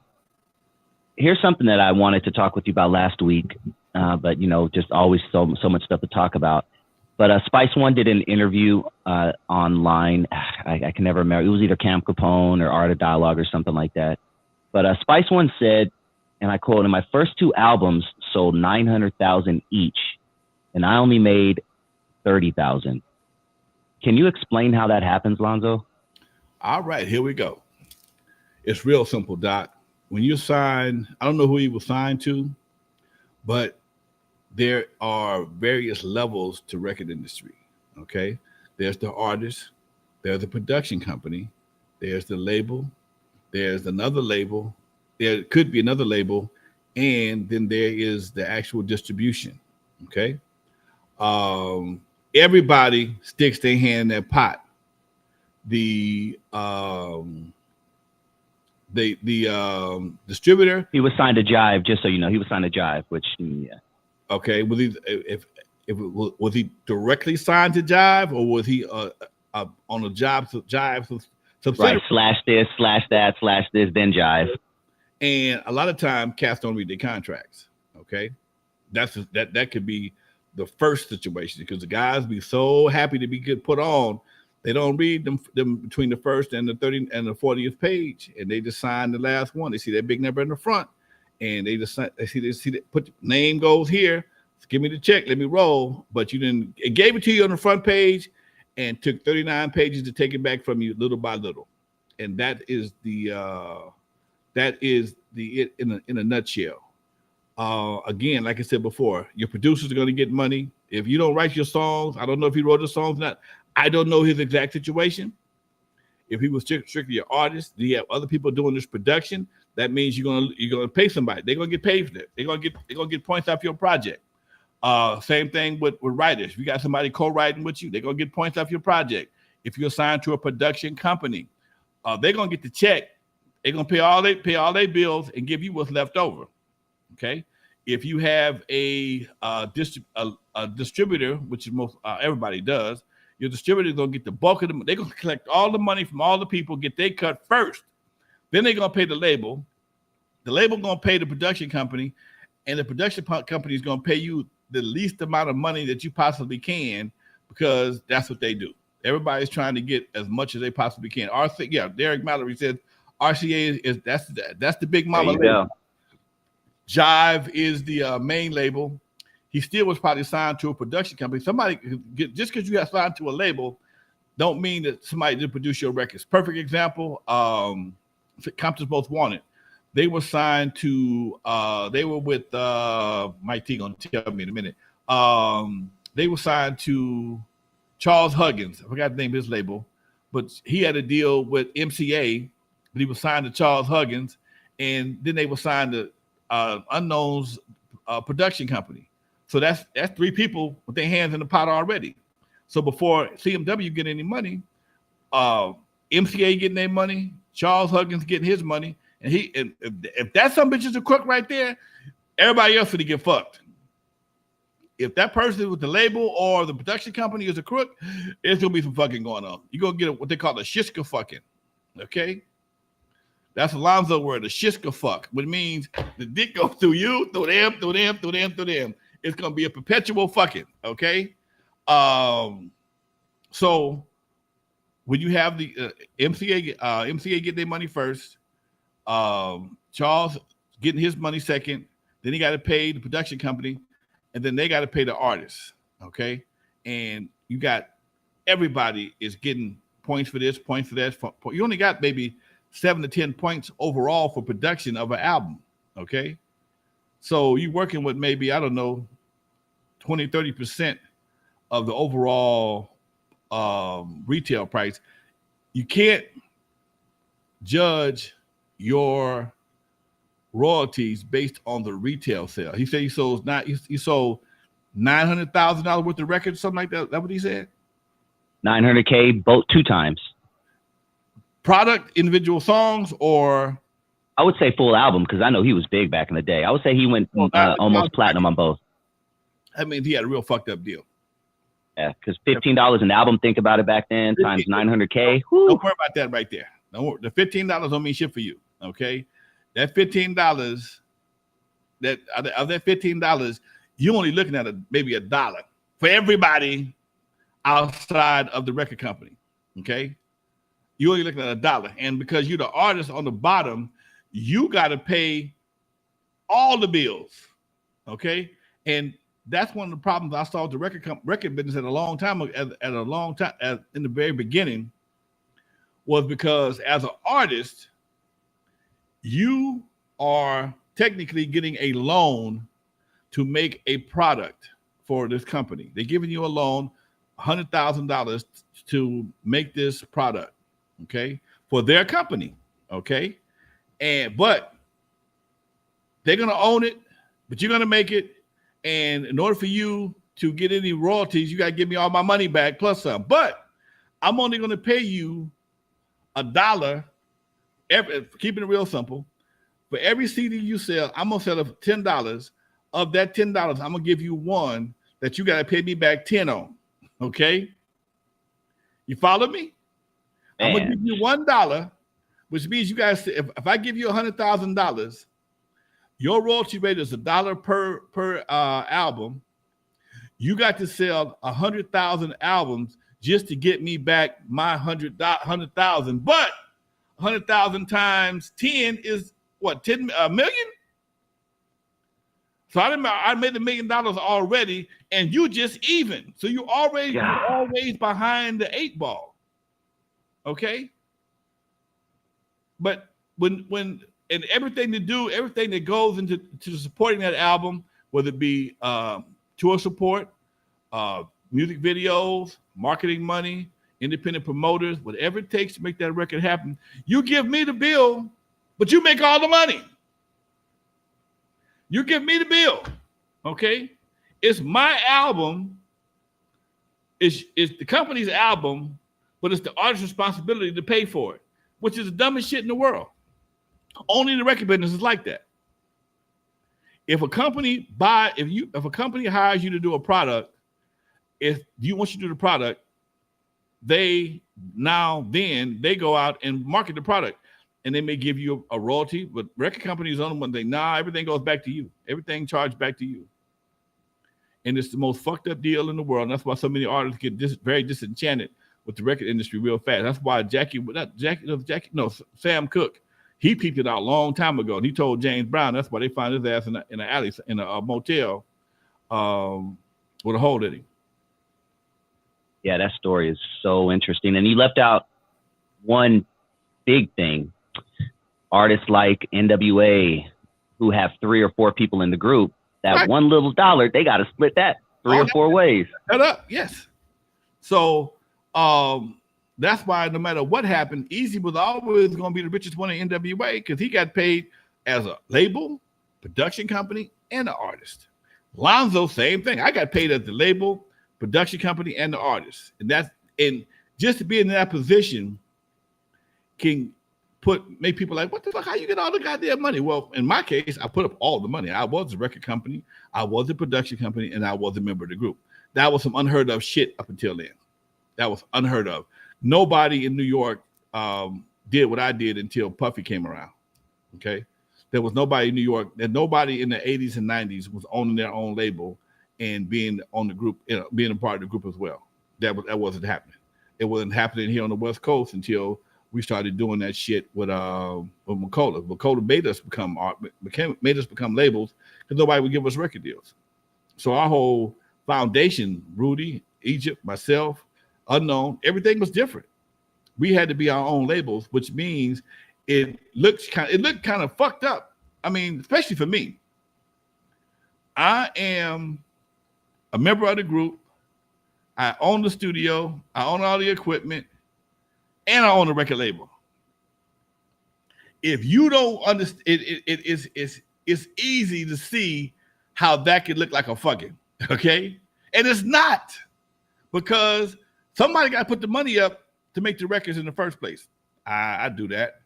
here's something that I wanted to talk with you about last week. But, just always so much stuff to talk about. But Spice One did an interview online. I can never remember. It was either Camp Capone or Art of Dialogue or something like that. But Spice One said, and I quote, "In my first 2 albums sold 900,000 each, and I only made 30,000." Can you explain how that happens, Lonzo? All right, here we go. It's real simple, Doc. When you sign, I don't know who he was signed to, but there are various levels to record industry, okay? There's the artist, there's the production company, there's the label, there's another label, there could be another label, and then there is the actual distribution, okay? Everybody sticks their hand in that pot. The distributor. He was signed to Jive, just so you know. He was signed to Jive, which, yeah. Okay, was he directly signed to Jive, or was he on a job to Jive subsidiary? Right, /this, then Jive. And a lot of time, cats don't read their contracts. Okay, that could be the first situation, because the guys be so happy to be good put on, they don't read them between the first and the 30th and the 40th page, and they just sign the last one. They see that big number in the front. And they see that put the name goes here. Give me the check, let me roll. But you didn't. It gave it to you on the front page, and took 39 pages to take it back from you little by little. And that is the in a nutshell. Again, like I said before, your producers are going to get money. If you don't write your songs, I don't know if he wrote the songs or not. I don't know his exact situation. If he was strictly an artist, do you have other people doing this production? That means you're gonna pay somebody. They're gonna get paid for that. They're gonna get points off your project. Same thing with writers. If you got somebody co-writing with you, they're gonna get points off your project. If you're assigned to a production company, they're gonna get the check. They're gonna pay all their bills and give you what's left over. Okay. If you have a distributor, which is most everybody does, your distributor is gonna get the bulk of them. They're gonna collect all the money from all the people, get their cut first. Then they're gonna pay the label. The label gonna pay the production company, and the production company is gonna pay you the least amount of money that you possibly can, because that's what they do. Everybody's trying to get as much as they possibly can. Derek Mallory said RCA is that's the big mama label. Jive is the main label. He still was probably signed to a production company. Just because you have signed to a label, don't mean that somebody did produce your records. Perfect example. Compton's Most Wanted. They were signed to. They were with Mike T. Gonna tell me in a minute. They were signed to Charles Huggins. I forgot the name of his label, but he had a deal with MCA. But he was signed to Charles Huggins, and then they were signed to Unknown's production company. So that's 3 people with their hands in the pot already. So before CMW get any money, MCA getting their money, Charles Huggins getting his money, and if that some bitch is a crook right there, everybody else gonna get fucked. If that person with the label or the production company is a crook, there's gonna be some fucking going on. You're gonna get what they call a shishka fucking. Okay? That's Alonzo word, a shishka fuck, which means the dick goes through you, through them, through them, through them, through them. It's gonna be a perpetual fucking, okay? So when you have the MCA get their money first, Charles getting his money second, then he got to pay the production company, and then they got to pay the artists, okay? And you got everybody is getting points for this, points for that. You only got maybe 7 to 10 points overall for production of an album, okay? So you're working with maybe, I don't know, 20, 30% of the overall retail price. You can't judge your royalties based on the retail sale. He said he sold $900,000 worth of records, something like that. Is that what he said? 900K both 2 times. Product, individual songs, or I would say full album because I know he was big back in the day. I would say he went almost platinum on both. I mean, he had a real fucked up deal. Yeah, because $15 an album, think about it back then, times 900K. Don't worry about that right there. Don't worry. The $15 don't mean shit for you, okay? That $15, that $15, you're only looking at maybe $1 for everybody outside of the record company, okay? You're only looking at $1. And because you're the artist on the bottom, you got to pay all the bills, okay? And that's one of the problems I saw with the record business at a long time in the very beginning, was because as an artist, you are technically getting a loan to make a product for this company. They're giving you a loan, $100,000 to make this product, okay, for their company, okay? But they're gonna own it, but you're gonna make it. And in order for you to get any royalties, you got to give me all my money back plus some. But I'm only going to pay you $1. Keeping it real simple. For every CD you sell, I'm going to sell it for $10. Of that $10, I'm going to give you one that you got to pay me back 10 on. Okay? You follow me? Man. I'm going to give you $1, which means you guys, if I give you $100,000, your royalty rate is $1 per album. You got to sell 100,000 albums just to get me back my 100,000. But 100,000 times 10 is what, 10 million? So I made $1 million already, and you just even. So you're always behind the 8 ball. Okay? But when and everything that goes into supporting that album, whether it be tour support, music videos, marketing money, independent promoters, whatever it takes to make that record happen, you give me the bill, but you make all the money. You give me the bill, okay? It's my album. It's the company's album, but it's the artist's responsibility to pay for it, which is the dumbest shit in the world. Only the record business is like that. If a company hires you to do a product, if you want you to do the product, they go out and market the product, and they may give you a royalty, but record companies on one thing, everything goes back to you. Everything charged back to you. And it's the most fucked up deal in the world. And that's why so many artists get very disenchanted with the record industry real fast. That's why Sam Cooke, he peeped it out a long time ago, and he told James Brown that's why they found his ass in an alley, in a motel, with a hole in him. Yeah, that story is so interesting. And he left out one big thing. Artists like N.W.A, who have 3 or 4 people in the group, that one little dollar, they got to split that 3 or 4 ways. Shut up, yes. So that's why no matter what happened, Easy was always going to be the richest one in N.W.A because he got paid as a label, production company, and an artist. Lonzo, same thing. I got paid as the label, production company, and the artist. And just to be in that position can make people like, what the fuck, how you get all the goddamn money? Well, in my case, I put up all the money. I was a record company, I was a production company, and I was a member of the group. That was some unheard of shit up until then. That was unheard of. Nobody in New York did what I did until Puffy came around. Okay, there was nobody in New York, and nobody in the 80s and 90s was owning their own label and being on the group, being a part of the group as well. That wasn't happening. It wasn't happening here on the West Coast until we started doing that shit with Macola. Macola made us become labels because nobody would give us record deals. So our whole foundation, Rudy, Egypt, myself, Unknown, everything was different. We had to be our own labels, which means it looked kind of fucked up. I mean, especially for me. I am a member of the group. I own the studio. I own all the equipment, and I own a record label. If you don't understand, it's easy to see how that could look like a fucking, okay? And it's not, because Somebody got to put the money up to make the records in the first place. I do that.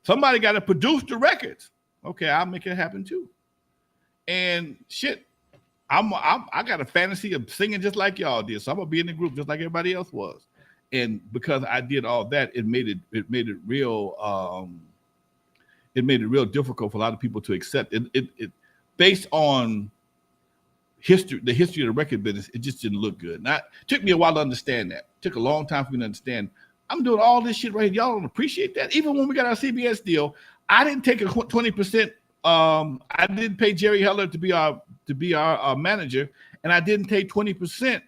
Somebody got to produce the records. Okay, I'll make it happen too. And shit, I got a fantasy of singing just like y'all did. So I'm gonna be in the group just like everybody else was. And because I did all that, it made it real difficult for a lot of people to accept. It based on the history of the record business, it just didn't look good. Now, it took me a while to understand that. It took a long time for me to understand. I'm doing all this shit right here. Y'all don't appreciate that. Even when we got our CBS deal, I didn't take a 20%. I didn't pay Jerry Heller to be our manager, and I didn't take 20%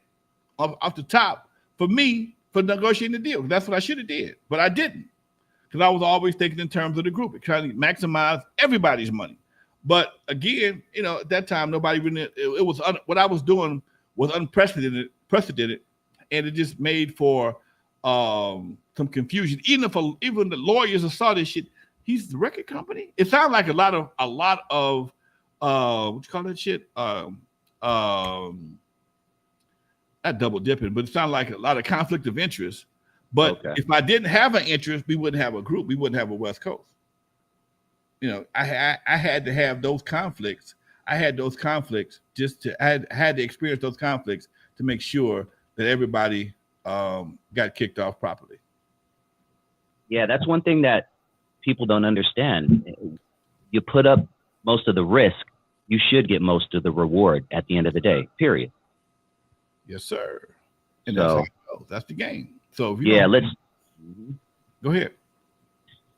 off the top for me for negotiating the deal. That's what I should have did, but I didn't, because I was always thinking in terms of the group, trying to maximize everybody's money. But again, at that time, nobody really. It was what I was doing was unprecedented, and it just made for some confusion. Even the lawyers that saw this shit. He's the record company. It sounds like a lot of what you call that shit? Not double dipping, but it sounded like a lot of conflict of interest. But if I didn't have an interest, we wouldn't have a group. We wouldn't have a West Coast. I had to have those conflicts. I had those conflicts I had to experience those conflicts to make sure that everybody got kicked off properly. Yeah, that's one thing that people don't understand. You put up most of the risk, you should get most of the reward at the end of the day, period. Yes, sir. And that's how it goes. That's the game. So if you go ahead.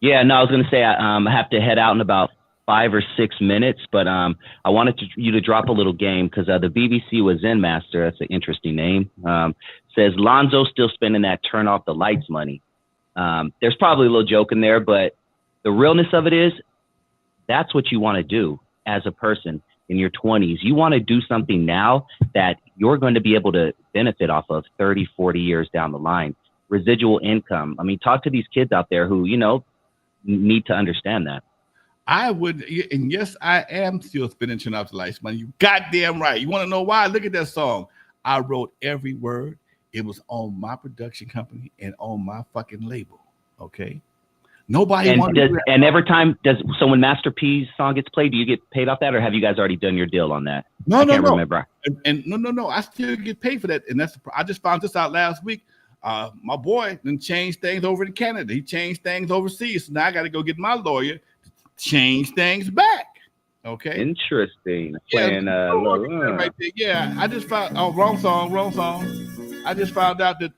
Yeah, no, I was going to say I have to head out in about 5 or 6 minutes, but I wanted you to drop a little game because the BBC was Zen Master. That's an interesting name. Says Lonzo still spending that turn off the lights money. There's probably a little joke in there, but the realness of it is that's what you want to do as a person in your 20s. You want to do something now that you're going to be able to benefit off of 30, 40 years down the line. Residual income. I mean, talk to these kids out there who, need to understand that. I would, and yes, I am still spending turn off the lights money. You goddamn right. You want to know why? Look at that song. I wrote every word. It was on my production company and on my fucking label. Okay. Nobody and every time when Master P's song gets played, do you get paid off that, or have you guys already done your deal on that? No, I can't remember. And no. I still get paid for that, and I just found this out last week. My boy then changed things over in Canada. He changed things overseas. So now I got to go get my lawyer to change things back. Okay. Interesting. Yeah, right there. Yeah. I just found wrong song. I just found out that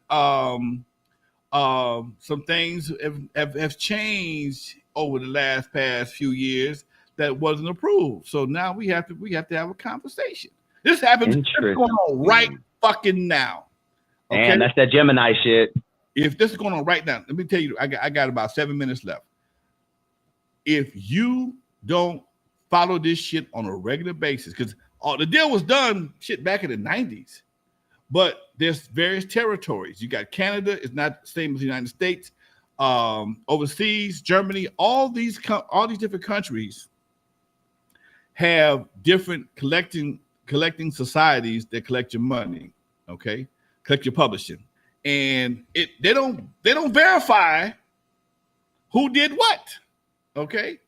some things have changed over the past few years that wasn't approved. So now we have to have a conversation. This happens. It's going on right fucking now. Okay? And that's that Gemini shit. If this is going on right now, let me tell you, I got about 7 minutes left. If you don't follow this shit on a regular basis, because the deal was done shit back in the 90s. But there's various territories. You got Canada, it's not the same as the United States. Overseas, Germany, all these different countries have different collecting societies that collect your money, okay? Collect your publishing. And they don't verify who did what, okay?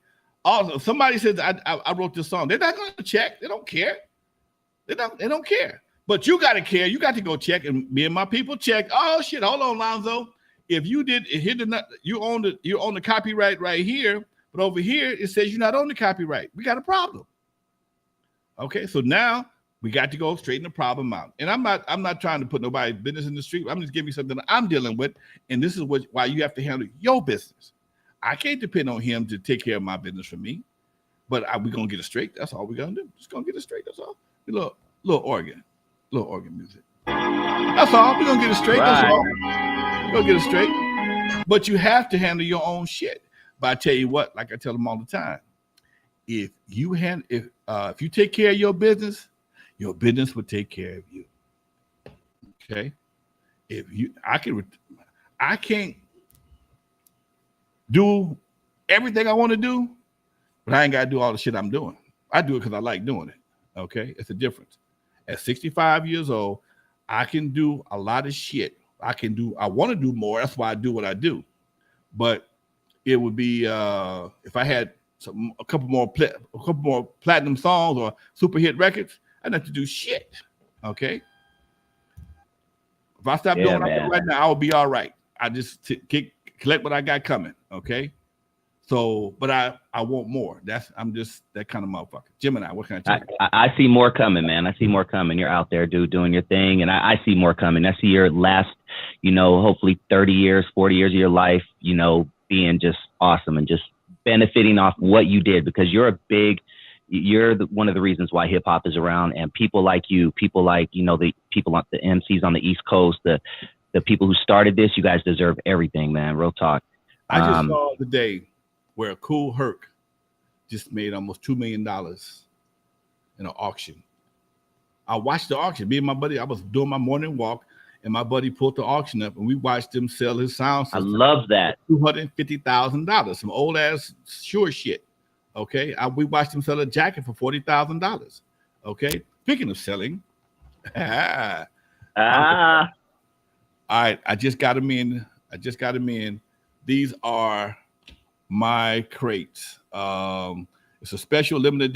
Also, somebody says I wrote this song. They're not going to check. They don't care. They don't care. But you got to care. You got to go check, and me and my people check. Oh shit! Hold on, Lonzo. If you did hit you own the copyright right here, but over here it says you're not on the copyright. We got a problem. Okay, so now we got to go straighten the problem out. And I'm not trying to put nobody's business in the street. I'm just giving you something that I'm dealing with, and this is why you have to handle your business. I can't depend on him to take care of my business for me. But we're gonna get it straight. That's all we're gonna do. Just gonna get it straight. That's all. Little organ music. That's all. We're gonna get it straight. Right. That's all. We're gonna get it straight. But you have to handle your own shit. But I tell you what, like I tell them all the time, if you take care of your business will take care of you. Okay. I can't do everything I want to do, but I ain't got to do all the shit I'm doing. I do it because I like doing it. Okay. It's a difference. At 65 years old, I can do a lot of shit. I want to do more. That's why I do what I do. But it would be if I had a couple more platinum songs or super hit records, I'd have to do shit. Okay. If I stop doing what I'm doing right now, I will be all right. I just collect what I got coming. Okay. So, but I want more. I'm just that kind of motherfucker. Gemini, what can I tell you? I see more coming, man. I see more coming. You're out there, dude, doing your thing, and I see more coming. I see your last, hopefully 30 years, 40 years of your life, being just awesome and just benefiting off what you did, because you're one of the reasons why hip hop is around, and people like you, people like, the people on the MCs on the East Coast, the people who started this, you guys deserve everything, man. Real talk. I just saw the day where a Cool Herc just made almost $2 million in an auction. I watched the auction. Me and my buddy, I was doing my morning walk, and my buddy pulled the auction up, and we watched him sell his sound system. I love that. $250,000, some old ass Shure shit. Okay, we watched him sell a jacket for $40,000. Okay, speaking of selling, all right, I just got them in. These are my crates. It's a special limited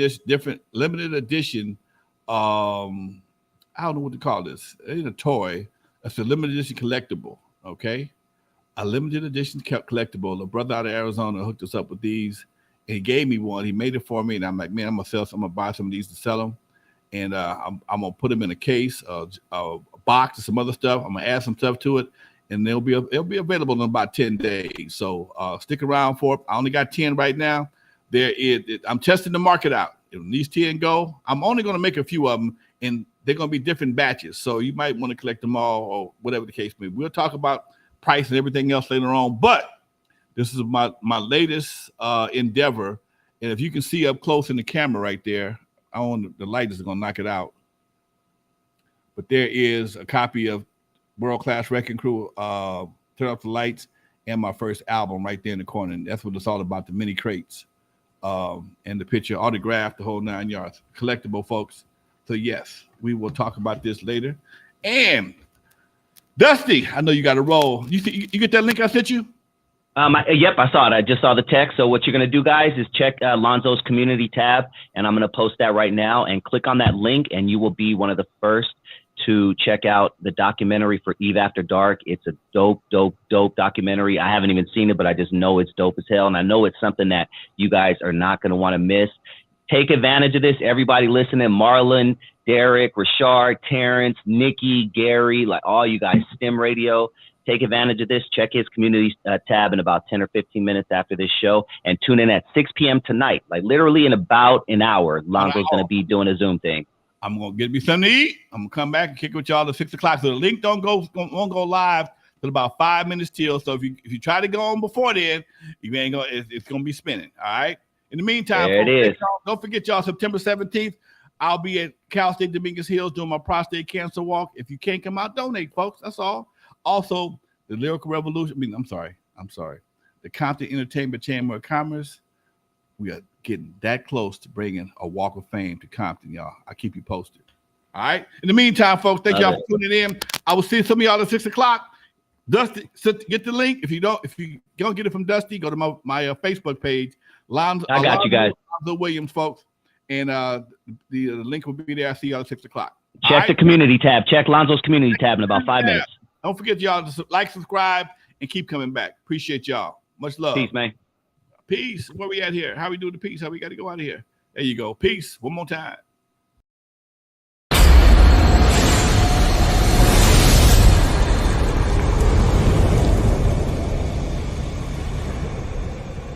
edition. I don't know what to call this. It ain't a toy. It's a limited edition collectible. Okay, a limited edition collectible. A brother out of Arizona hooked us up with these. And he gave me one. He made it for me, and I'm like, man, I'm gonna buy some of these to sell them, and I'm gonna put them in a case, a box, and some other stuff. I'm gonna add some stuff to it, and it'll be available in about 10 days. So stick around for it. I only got 10 right now. I'm testing the market out. If these 10 go, I'm only gonna make a few of them, and they're gonna be different batches. So you might want to collect them all, or whatever the case may be. We'll talk about price and everything else later on, but this is my latest endeavor. And if you can see up close in the camera right there, the light is going to knock it out. But there is a copy of World Class Wrecking Crew, Turn Off the Lights, and my first album right there in the corner. And that's what it's all about, the mini crates. And the picture, autographed, the whole 9 yards. Collectible, folks. So, yes, we will talk about this later. And Dusty, I know you got a roll. You get that link I sent you? Yep, I saw it. I just saw the text. So what you're going to do, guys, is check Lonzo's community tab, and I'm going to post that right now, and click on that link, and you will be one of the first to check out the documentary for Eve After Dark. It's a dope documentary. I haven't even seen it, but I just know it's dope as hell, and I know it's something that you guys are not going to want to miss. Take advantage of this. Everybody listening, Marlon, Derek, Rashard, Terrence, Nikki, Gary, like all you guys, STEM Radio. Take advantage of this. Check his community tab in about 10 or 15 minutes after this show, and tune in at 6 p.m. tonight. Like literally in about an hour, Lonzo's going to be doing a Zoom thing. I'm going to get me something to eat. I'm going to come back and kick it with y'all at 6 o'clock. So the link won't go live till about 5 minutes till. So if you try to go on before then, you ain't going. It's going to be spinning. All right. In the meantime, don't forget y'all, September 17th, I'll be at Cal State Dominguez Hills doing my prostate cancer walk. If you can't come out, donate, folks. That's all. Also, the Lyrical Revolution. I'm sorry. The Compton Entertainment Chamber of Commerce. We are getting that close to bringing a Walk of Fame to Compton, y'all. I'll keep you posted. All right. In the meantime, folks, thank y'all for tuning in. I will see some of y'all at 6 o'clock. Dusty, get the link. If you don't get it from Dusty, go to my Facebook page. I got you guys. Lonzo Williams, folks, and the link will be there. I see y'all at 6 o'clock. Check the community tab. Check Lonzo's community tab in about 5 minutes. Don't forget, y'all, to like, subscribe, and keep coming back. Appreciate y'all. Much love. Peace, man. Peace. Where we at here? How we do the peace? How we got to go out of here? There you go. Peace. One more time.